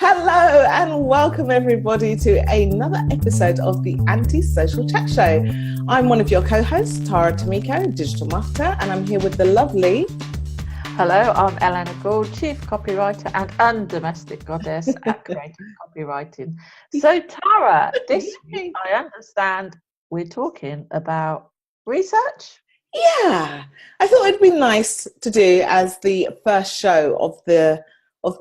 Hello and welcome everybody to another episode of the Anti-Social Chat Show. I'm one of your co-hosts, Tara Tamiko, digital marketer, and I'm here with the lovely... Hello, I'm Eleanor, Chief Copywriter and Undomestic Goddess at Creative Copywriting. So Tara, this week I understand we're talking about research. Yeah, I thought it'd be nice to do as the first show of the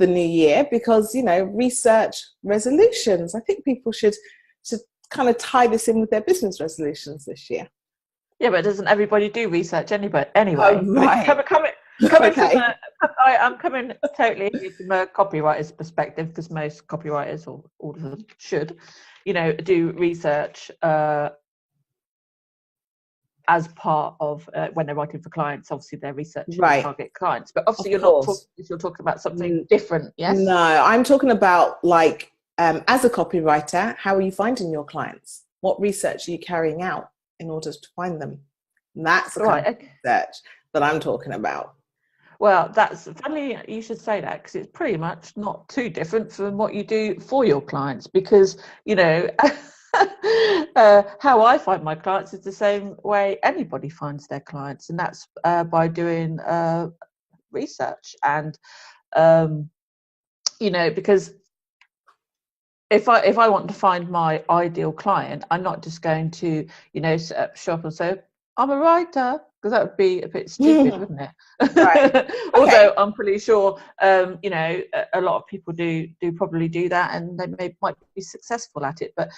new year because, you know, research resolutions. I think people should kind of tie this in with their business resolutions this year. Yeah, but doesn't everybody do research anyway? Oh, right. I'm coming totally from a copywriter's perspective because most copywriters, or all of them, should, you know, do research as part of when they're writing for clients. Obviously, they're researching target clients, but obviously you're talking about something different. Yes. No, I'm talking about like as a copywriter, how are you finding your clients? What research are you carrying out in order to find them? And that's the kind of research that I'm talking about. Well, that's funny you should say that because it's pretty much not too different from what you do for your clients because, you know, how I find my clients is the same way anybody finds their clients, and that's by doing research. And, you know, because if I want to find my ideal client, I'm not just going to, you know, set up shop and say, I'm a writer, because that would be a bit stupid, wouldn't it? Right. Although I'm pretty sure, you know, a lot of people do probably do that, and they might be successful at it. But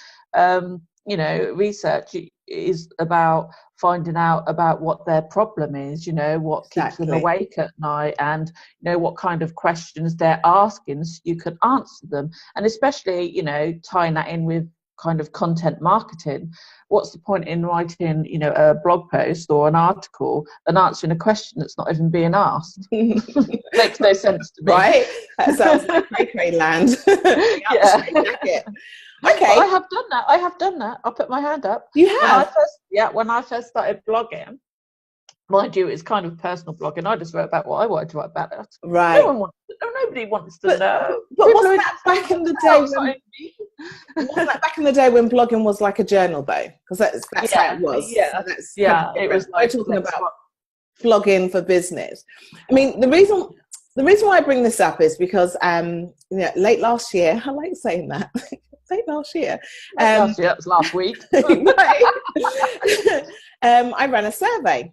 you know, research is about finding out about what their problem is. You know, what keeps them awake at night, and you know what kind of questions they're asking, so you can answer them. And especially, you know, tying that in with kind of content marketing. What's the point in writing, you know, a blog post or an article and answering a question that's not even being asked? Makes no sense to me. Right? That sounds like cray land. Yeah. Okay. But I have done that. I'll put my hand up. You have? When I first started blogging, mind you, it's kind of personal blogging. I just wrote about what I wanted to write about it. Right. Nobody wants to know. But wasn't that back in the day? Wasn't that back in the day when blogging was like a journal, though? Because that's how it was. Yeah, so it was. Like, we're talking about blogging for business. I mean, the reason why I bring this up is because you know, late last year. I like saying that. Late last year. Last year, that was last week. I ran a survey.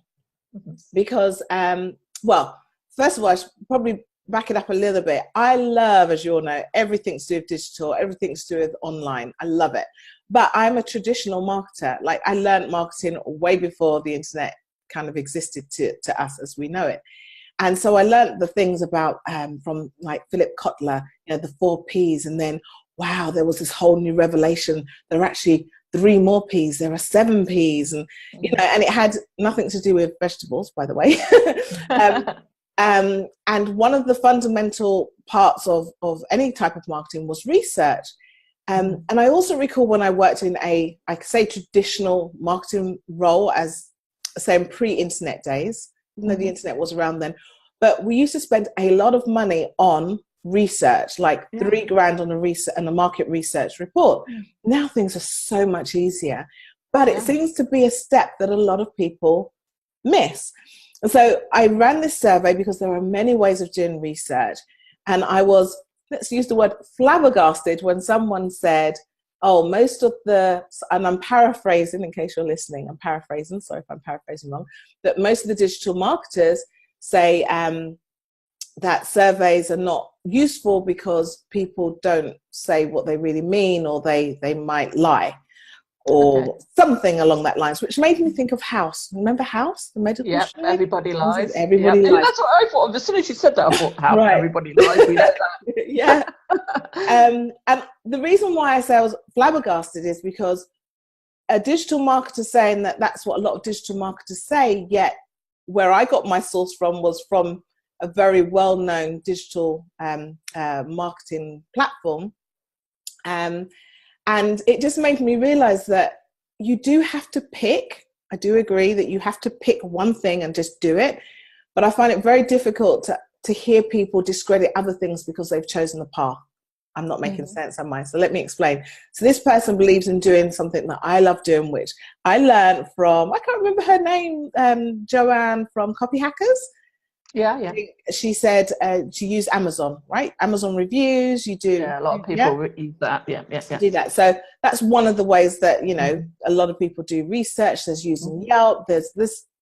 Because, well, first of all, I should probably back it up a little bit. I love, as you all know, everything to do with digital, everything to do with online. I love it. But I'm a traditional marketer. Like, I learned marketing way before the internet kind of existed to us as we know it. And so I learned the things about from like Philip Kotler, you know, the 4 Ps. And then, wow, there was this whole new revelation. There are actually 3 more Ps. There are 7 Ps, and you know, and it had nothing to do with vegetables, by the way. And one of the fundamental parts of any type of marketing was research. And I also recall when I worked in I could say traditional marketing role, as say in pre-internet days, even though the internet was around then, but we used to spend a lot of money on research, like $3,000 on a market research report. Now things are so much easier, but it seems to be a step that a lot of people miss. And so I ran this survey because there are many ways of doing research, and I was, let's use the word, flabbergasted when someone said, oh, most of the, and I'm paraphrasing in case you're listening, I'm paraphrasing, sorry if I'm paraphrasing wrong, that most of the digital marketers say that surveys are not useful because people don't say what they really mean, or they might lie, or something along that lines, which made me think of House. Remember House, the medical show? Everybody lies. Everybody lies. That's what I thought of. As soon as you said that, I thought, House, everybody lies. We know that. Yeah. And the reason why I say I was flabbergasted is because a digital marketer saying that that's what a lot of digital marketers say, yet where I got my source from was from a very well-known digital marketing platform. And it just made me realize that you do have to pick. I do agree that you have to pick one thing and just do it. But I find it very difficult to hear people discredit other things because they've chosen the path. I'm not making sense, am I? So let me explain. So this person believes in doing something that I love doing, which I learned from, I can't remember her name, Joanne from Copy Hackers. Yeah. She said she used Amazon, right? Amazon reviews, you do. Yeah, a lot of people use that. Yeah. Do that. So that's one of the ways that, you know, a lot of people do research. There's using Yelp. There's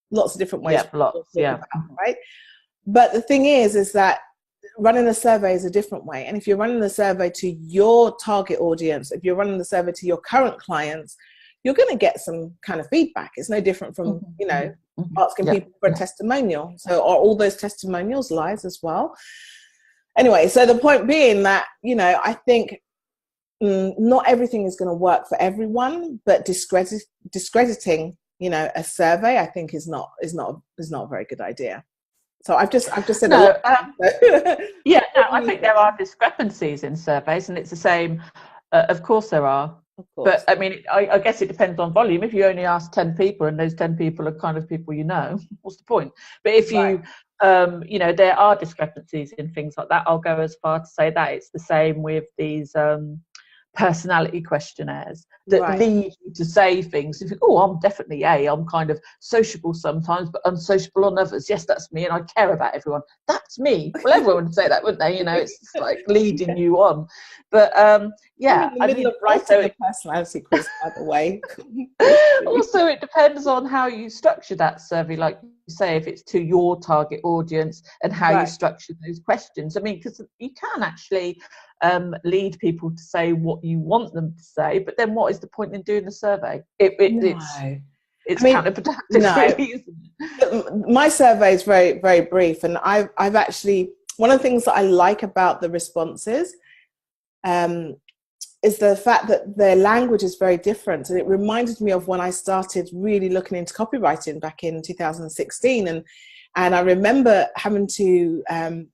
lots of different ways. About, right? But the thing is that running a survey is a different way. And if you're running the survey to your target audience, if you're running the survey to your current clients, you're going to get some kind of feedback. It's no different from, you know, asking people for a testimonial. So are all those testimonials lies as well? Anyway, so the point being that, you know, I think not everything is going to work for everyone, but discrediting, you know, a survey, I think is not a very good idea. So I've just said a lot. I think there are discrepancies in surveys, and it's the same. Of course there are. But I mean, I guess it depends on volume. If you only ask 10 people and those 10 people are kind of people you know, what's the point? But if you, you know, there are discrepancies in things like that, I'll go as far to say that it's the same with these personality questionnaires that lead you to say things. If you go, oh, I'm definitely I'm kind of sociable sometimes, but unsociable on others. Yes, that's me, and I care about everyone. That's me. Well, everyone would say that, wouldn't they? You know, it's like leading you on. But I'm in the middle of writing a personality quiz, by the way. Also, it depends on how you structure that survey, like you say, if it's to your target audience and how you structure those questions. I mean, because you can actually lead people to say what you want them to say, but then what is the point in doing the survey? It's counterproductive, really, isn't it? My survey is very, very brief, and I've actually, one of the things that I like about the responses is the fact that their language is very different. And it reminded me of when I started really looking into copywriting back in 2016. And I remember having to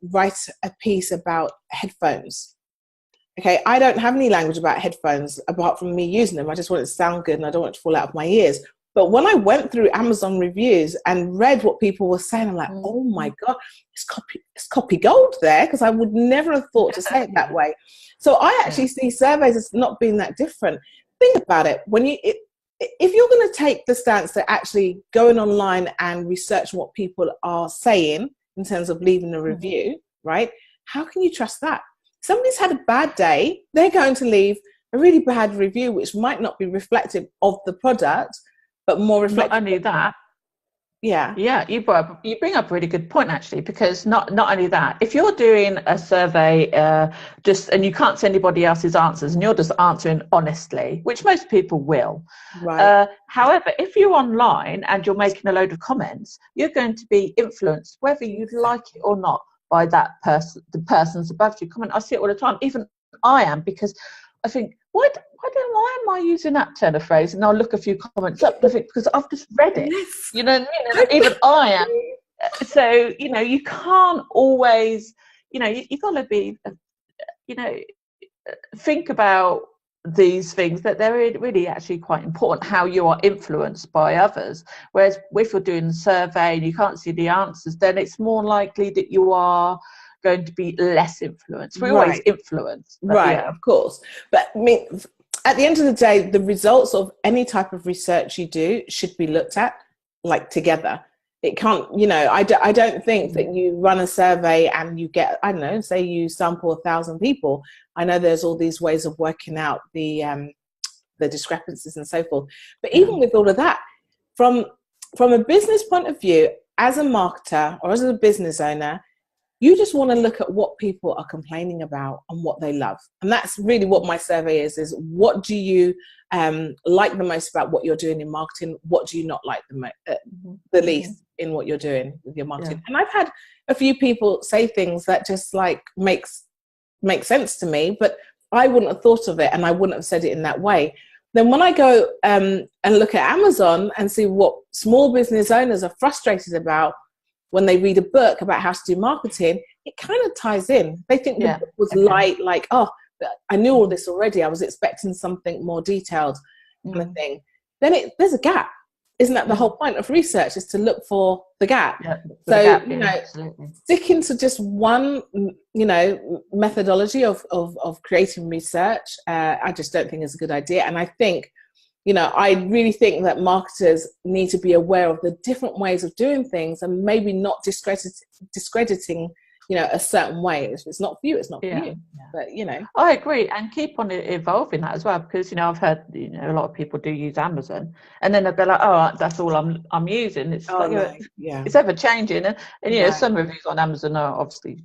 write a piece about headphones. Okay, I don't have any language about headphones apart from me using them. I just want it to sound good and I don't want it to fall out of my ears. But when I went through Amazon reviews and read what people were saying, I'm like, oh my God, it's copy gold there, because I would never have thought to say it that way. So I actually see surveys as not being that different. Think about it. If you're going to take the stance that actually going online and research what people are saying in terms of leaving a review, right? How can you trust that? Somebody's had a bad day, they're going to leave a really bad review, which might not be reflective of the product, but more reflective. Not only that. Yeah, you bring up a really good point, actually, because not only that, if you're doing a survey and you can't see anybody else's answers and you're just answering honestly, which most people will. Right. However, if you're online and you're making a load of comments, you're going to be influenced, whether you like it or not, by that person, the person's above you comment. I see it all the time. Even I am, because I think, why am I using that turn of phrase? And I'll look a few comments up, because I've just read it. Yes. You know what I mean? And even I am. So, you know, you can't always, you know, you got to be, you know, think about these things, that they're really actually quite important, how you are influenced by others. Whereas if you're doing a survey and you can't see the answers, then it's more likely that you are going to be less influenced. We're always influenced. Right, of course. But I mean, at the end of the day, the results of any type of research you do should be looked at like together. It can't, you know, I don't think that you run a survey and you get, I don't know, say you sample 1,000 people. I know there's all these ways of working out the discrepancies and so forth. But even with all of that, from a business point of view, as a marketer or as a business owner, you just want to look at what people are complaining about and what they love. And that's really what my survey is what do you like the most about what you're doing in marketing? What do you not like the least in what you're doing with your marketing? And I've had a few people say things that just like makes sense to me, but I wouldn't have thought of it and I wouldn't have said it in that way. Then when I go and look at Amazon and see what small business owners are frustrated about when they read a book about how to do marketing, it kind of ties in. They think the book was light, like, oh, I knew all this already. I was expecting something more detailed kind of thing. Then there's a gap. isn't that the whole point of research, is to look for the gap? Yeah, So, absolutely. sticking to just one, methodology of creating research, I just don't think is a good idea. And I think, I really think that marketers need to be aware of the different ways of doing things, and maybe not discrediting, a certain way. If it's not for you, it's not for you. But, I agree, and keep on evolving that as well, because I've heard a lot of people do use Amazon, and then they'll be like, oh, that's all I'm using. It's it's ever changing, and some reviews on Amazon are obviously,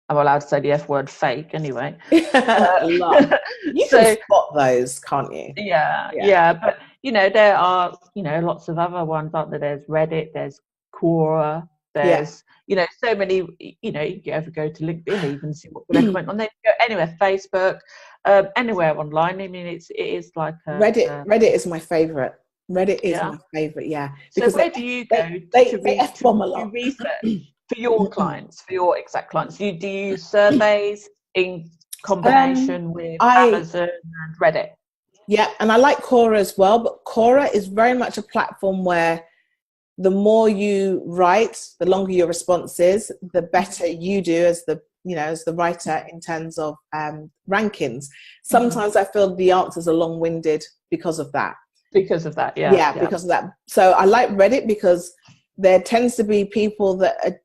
I'm allowed to say the F word, fake anyway. A lot. You can spot those, can't you? Yeah. But there are lots of other ones, aren't there? There's Reddit, there's Quora, there's so many. You can ever go to LinkedIn, even see what they comment on there. Go anywhere, Facebook, anywhere online. I mean, it is like Reddit. Reddit is my favorite. Reddit is my favorite. Yeah. Because where do you go to research for your clients, for your exact clients? Do you use surveys in combination with Amazon and Reddit? Yeah, and I like Quora as well, but Quora is very much a platform where the more you write, the longer your response is, the better you do as the writer in terms of rankings. Sometimes I feel the answers are long-winded because of that. Because of that. So I like Reddit because there tends to be people that are,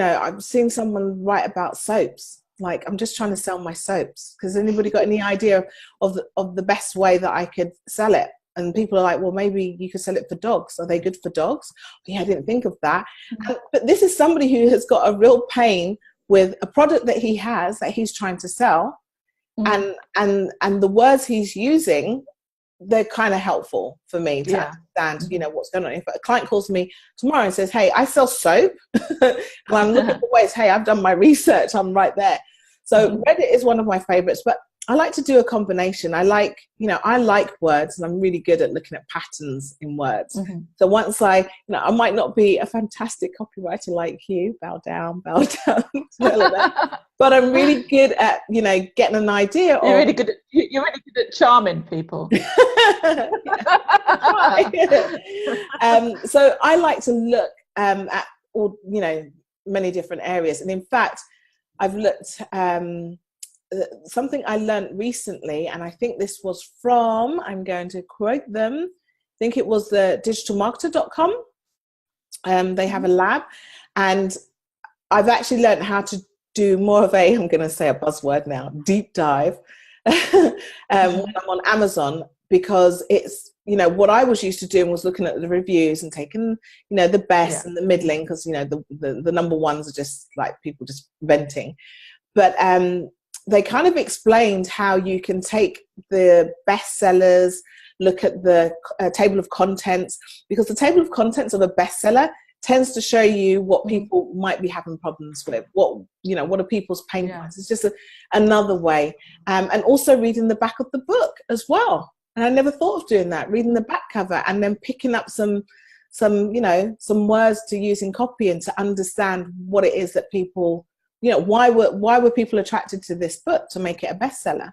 I've seen someone write about soaps. Like, I'm just trying to sell my soaps. Because anybody got any idea of the best way that I could sell it? And people are like, well, maybe you could sell it for dogs. Are they good for dogs? Yeah, I didn't think of that. But this is somebody who has got a real pain with a product that he has that he's trying to sell. And the words he's using, they're kind of helpful for me to understand, what's going on. If a client calls me tomorrow and says, hey, I sell soap, and I'm looking for ways, hey, I've done my research, I'm right there. So Reddit is one of my favorites, but I like to do a combination. I like words, and I'm really good at looking at patterns in words. So once I might not be a fantastic copywriter like you, bow down, but I'm really good at, getting an idea. You're really good at charming people. So I like to look at all, many different areas. And in fact, I've looked, something I learned recently, and I think this was from, I'm going to quote them, I think it was the digitalmarketer.com. They have a lab, and I've actually learned how to do more of a, I'm going to say a buzzword now, deep dive when I'm on Amazon, because it's, what I was used to doing was looking at the reviews and taking, the best and the middling, because, the number ones are just like people just venting. But they kind of explained how you can take the bestsellers, look at the table of contents, because the table of contents of a bestseller tends to show you what people might be having problems with, what are people's pain points. It's just another way. And also reading the back of the book as well. And I never thought of doing that, reading the back cover and then picking up some words to use in copy and to understand what it is that people, why were people attracted to this book to make it a bestseller?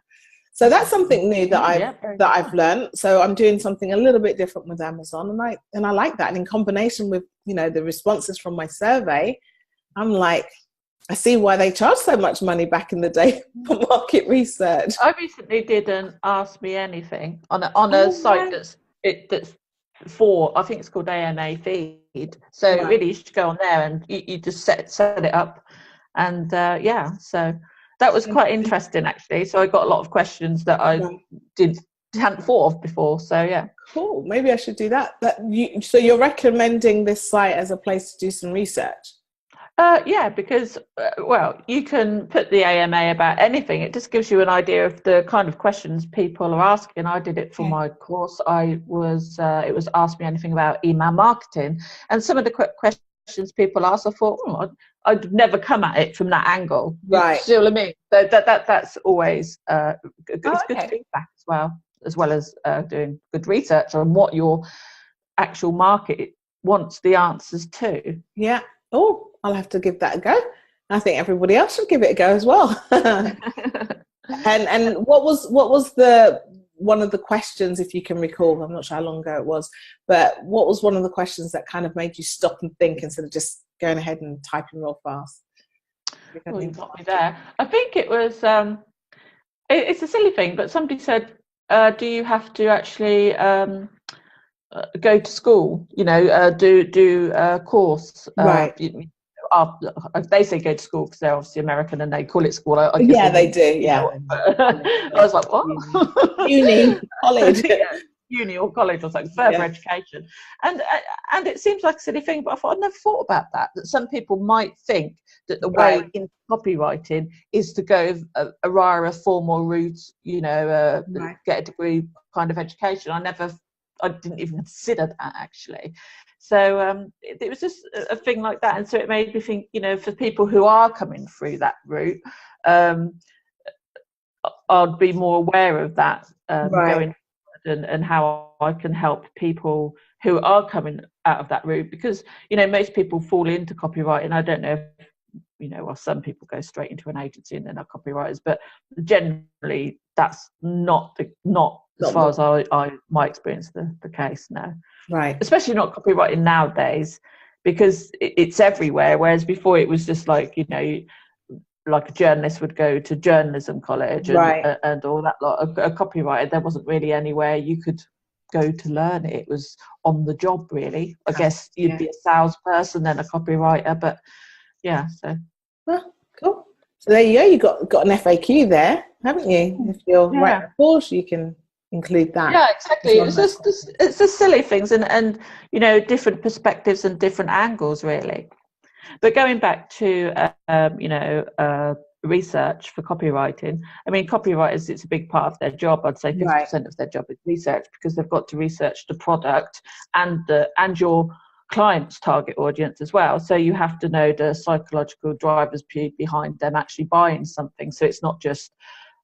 So that's something new that I've learned. So I'm doing something a little bit different with Amazon, and I like that. And in combination with the responses from my survey, I'm like, I see why they charged so much money back in the day for market research. I recently did an Ask Me Anything on a site that's for, I think it's called AMA Feed. So really, you should go on there and you just set it up. And so that was quite interesting, actually. So I got a lot of questions that I hadn't thought of before. So yeah, cool. Maybe I should do that. So you're recommending this site as a place to do some research? Because you can put the AMA about anything. It just gives you an idea of the kind of questions people are asking. I did it for my course. It was Ask Me Anything about email marketing, and some of the questions people asked, I thought, I'd never come at it from that angle. Right. You see what I mean? So that's always good feedback as well as doing good research on what your actual market wants the answers to. Yeah. Oh, I'll have to give that a go. I think everybody else should give it a go as well. And what was one of the questions, if you can recall? I'm not sure how long ago it was, but what was one of the questions that kind of made you stop and think instead of just going ahead and typing real fast? Well, you got me there. I think it was, it's a silly thing, but somebody said, do you have to actually go to school, do a course? Right. They say go to school because they're obviously American and they call it school. I Yeah, they do. Yeah. I was like, what? Uni, college. Yeah, uni or college or something, further education. And it seems like a silly thing, but I thought I'd never thought about that some people might think that the way in copywriting is to go a formal route, get a degree kind of education. I didn't even consider that, actually. So it was just a thing like that. And so it made me think, for people who are coming through that route, I'd be more aware of that going forward and how I can help people who are coming out of that route. Because, most people fall into copywriting. I don't know if, well, some people go straight into an agency and then are copywriters, but generally that's not as far as my experience the case now. Right. Especially not copywriting nowadays, because it's everywhere. Whereas before it was just like, like a journalist would go to journalism college and all that lot. A copywriter, there wasn't really anywhere you could go to learn it. It was on the job, really. I guess you'd be a salesperson, then a copywriter, but yeah. So. Well, cool. So there you go. You got an FAQ there, haven't you? If you're writing a course, you can include that. Yeah, exactly. It's just silly things and different perspectives and different angles, really. But going back to research for copywriting, I mean, copywriters, it's a big part of their job. I'd say 50% of their job is research, because they've got to research the product and your client's target audience as well. So you have to know the psychological drivers behind them actually buying something. So it's not just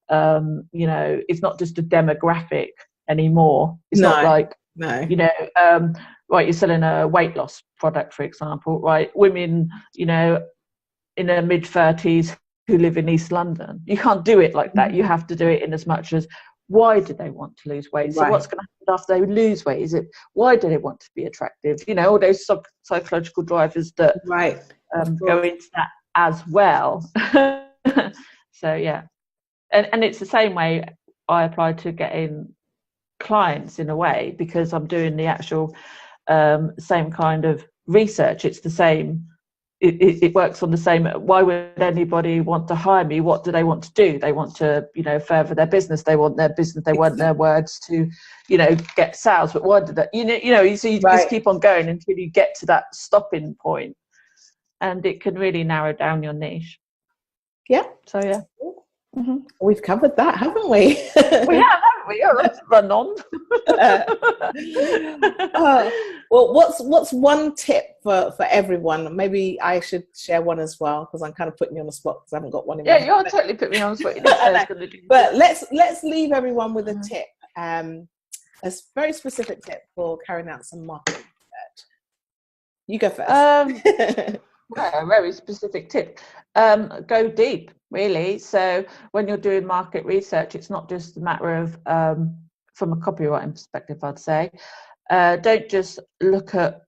it's not just a demographic anymore. It's not like right, you're selling a weight loss product, for example, right? Women, in their mid-30s who live in East London. You can't do it like that. You have to do it in as much as, why do they want to lose weight? So what's going to happen after they lose weight? Is it, why do they want to be attractive? All those psychological drivers that go into that as well. So, yeah. And it's the same way I apply to getting clients, in a way, because I'm doing the actual same kind of research. It's the same. It works on the same. Why would anybody want to hire me? What do they want to do? They want to, further their business. They want their business. They want their words to, get sales. But why did that? So you just keep on going until you get to that stopping point, and it can really narrow down your niche. Yeah. So yeah. Mm-hmm. We've covered that, haven't we? We have, haven't we? Oh, let's run on. Well, what's one tip for everyone? Maybe I should share one as well, because I'm kind of putting you on the spot because I haven't got one in my head. You're totally putting me on the spot. But let's leave everyone with a tip, a very specific tip for carrying out some marketing research. You go first. A very specific tip. Go deep, really. So when you're doing market research, it's not just a matter of, from a copywriting perspective, I'd say, don't just look at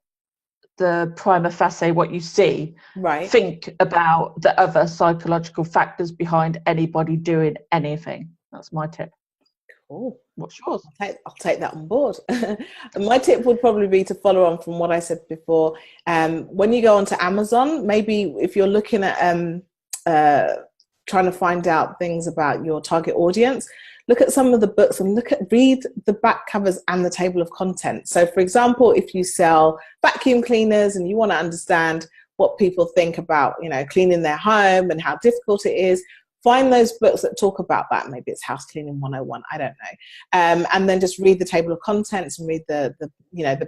the prima facie, what you see. Right. Think about the other psychological factors behind anybody doing anything. That's my tip. Cool. What's yours? I'll take that on board. My tip would probably be to follow on from what I said before. When you go onto Amazon, maybe if you're looking at trying to find out things about your target audience, look at some of the books and read the back covers and the table of contents. So, for example, if you sell vacuum cleaners and you want to understand what people think about, cleaning their home and how difficult it is, find those books that talk about that. Maybe it's House Cleaning 101, I don't know. And then just read the table of contents and read the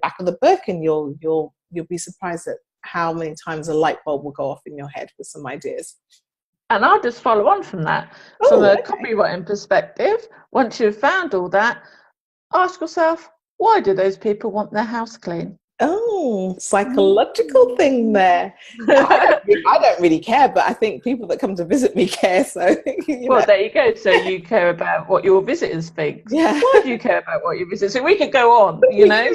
back of the book, and you'll be surprised at how many times a light bulb will go off in your head with some ideas. And I'll just follow on from that. From a copywriting perspective, once you've found all that, ask yourself, why do those people want their house clean? Oh, psychological thing there. I don't really care, but I think people that come to visit me care. So, well, there you go. So you care about what your visitors think. Yeah. Why do you care about what your visitors? So we could go on,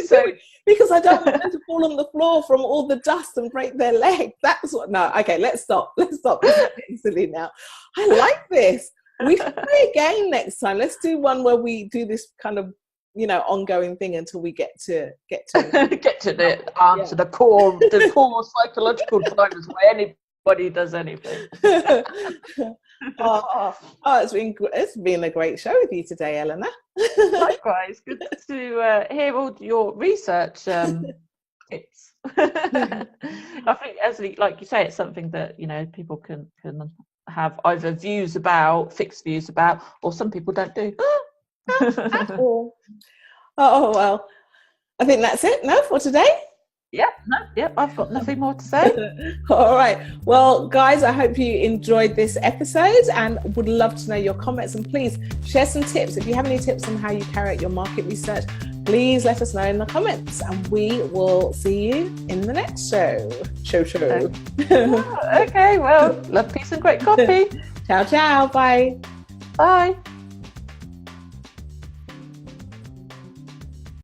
So because I don't want them to fall on the floor from all the dust and break their leg. That's what. No, okay. Let's stop. Let's stop. This is getting silly now. I like this. We should play a game next time. Let's do one where we do this kind of ongoing thing until we get to the answer, the core psychological drivers why anybody does anything. It's been a great show with you today, Eleanor. Likewise, good to hear all your research tips. I think, like you say, it's something that people can have either fixed views about, or some people don't do. Oh well, I think that's it now for today. I've got nothing more to say. All right, well guys, I hope you enjoyed this episode and would love to know your comments, and please share some tips. If you have any tips on how you carry out your market research, please let us know in the comments, and we will see you in the next show. Okay, well, love, peace and great coffee. Ciao, bye.